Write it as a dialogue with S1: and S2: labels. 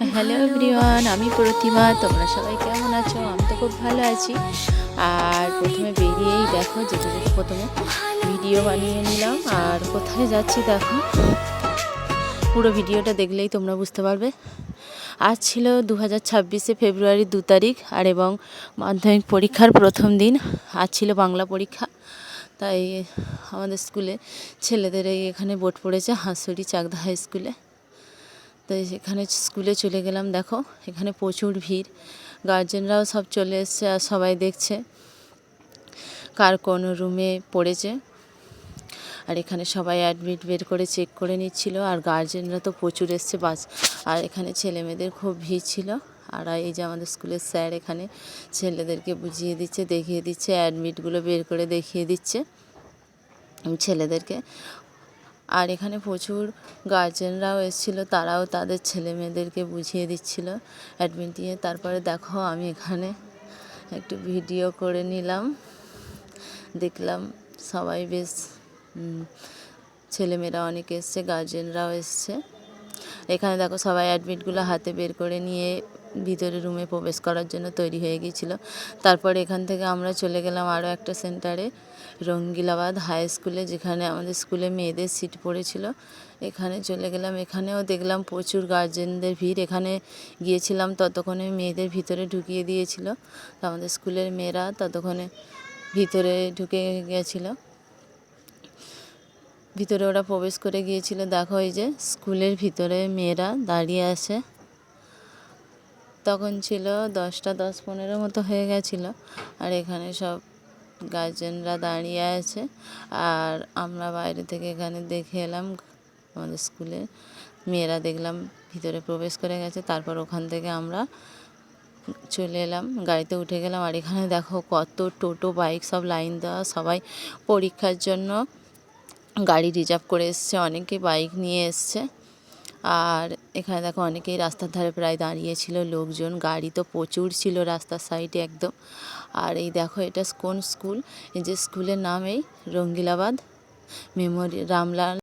S1: Hello everyone, আমি প্রতিমা। তোমরা সবাই কেমন আছো? আমি তো খুব ভালো আছি। আর প্রথমে বেরিয়েই দেখো, যেতে যেতে প্রথমে ভিডিও বানিয়ে নিলাম। আর কোথায় যাচ্ছি দেখো, পুরো ভিডিওটা দেখলেই তোমরা বুঝতে পারবে। আজ ছিল 2026 ফেব্রুয়ারি 2 তারিখ, আর এবং মাধ্যমিক পরীক্ষার প্রথম দিন। আজ ছিল বাংলা পরীক্ষা। তাই আমাদের স্কুলে ছেলেদের এখানে বোর্ড পড়েছে, হাঁসুরি চাকদা হাই স্কুলে। তো এখানে স্কুলে চলে গেলাম। দেখো এখানে প্রচুর ভিড়, গার্জেনরাও সব চলে এসছে আর সবাই দেখছে কার কোন রুমে পড়েছে। আর এখানে সবাই অ্যাডমিট বের করে চেক করে নিচ্ছিল। আর গার্জেনরা তো প্রচুর এসছে বাস। আর এখানে ছেলে মেয়েদের খুব ভিড় ছিল। আর এই যে আমাদের স্কুলের স্যার এখানে ছেলেদেরকে বুঝিয়ে দিচ্ছে, দেখিয়ে দিচ্ছে, অ্যাডমিটগুলো বের করে দেখিয়ে দিচ্ছে ছেলেদেরকে। আর এখানে প্রচুর গার্জেনরাও এসেছিল, তারাও তাদের ছেলে মেয়েদেরকে বুঝিয়ে দিচ্ছিল অ্যাডমিট দিয়ে। তারপরে দেখো আমি এখানে একটু ভিডিও করে নিলাম, দেখলাম সবাই বেশ ছেলেমেয়েরা অনেক এসছে, গার্জেনরাও এসছে। এখানে দেখো সবাই অ্যাডমিটগুলো হাতে বের করে নিয়ে ভিতরে রুমে প্রবেশ করার জন্য তৈরি হয়ে গিয়েছিল। তারপর এখান থেকে আমরা চলে গেলাম আরও একটা সেন্টারে, রঙ্গিলাবাদ হাই স্কুলে, যেখানে আমাদের স্কুলে মেয়েদের সিট পড়েছিল। এখানে চলে গেলাম। এখানেও দেখলাম প্রচুর গার্জেনদের ভিড়। এখানে গিয়েছিলাম ততক্ষণে মেয়েদের ভিতরে ঢুকিয়ে দিয়েছিল। তো আমাদের স্কুলের মেয়েরা ততক্ষণে ভিতরে ঢুকে গেছিল, ভিতরে ওরা প্রবেশ করে গিয়েছিল। দেখো এই যে স্কুলের ভিতরে মেয়েরা দাঁড়িয়ে আছে। তখন ছিল 10টা 10-15 মতো হয়ে গেছিলো। আর এখানে সব গার্জেনরা দাঁড়িয়ে আছে। আর আমরা বাইরে থেকে এখানে দেখে এলাম, আমাদের স্কুলের মেয়েরা দেখলাম ভিতরে প্রবেশ করে গেছে। তারপর ওখান থেকে আমরা চলে এলাম, গাড়িতে উঠে গেলাম। আর এখানে দেখো কত টোটো বাইক সব লাইন দেওয়া, সবাই পরীক্ষার জন্য গাড়ি রিজার্ভ করে এসছে, অনেকে বাইক নিয়ে এসছে। আর এখানে দেখো অনেকেই রাস্তার ধারে প্রায় দাঁড়িয়েছিল লোকজন, গাড়ি তো প্রচুর ছিল রাস্তার সাইডে একদম। আর এই দেখো এটা কোন স্কুল, এই যে স্কুলের নাম এই রঙ্গিলাবাদ মেমোরিয়াল রামলাল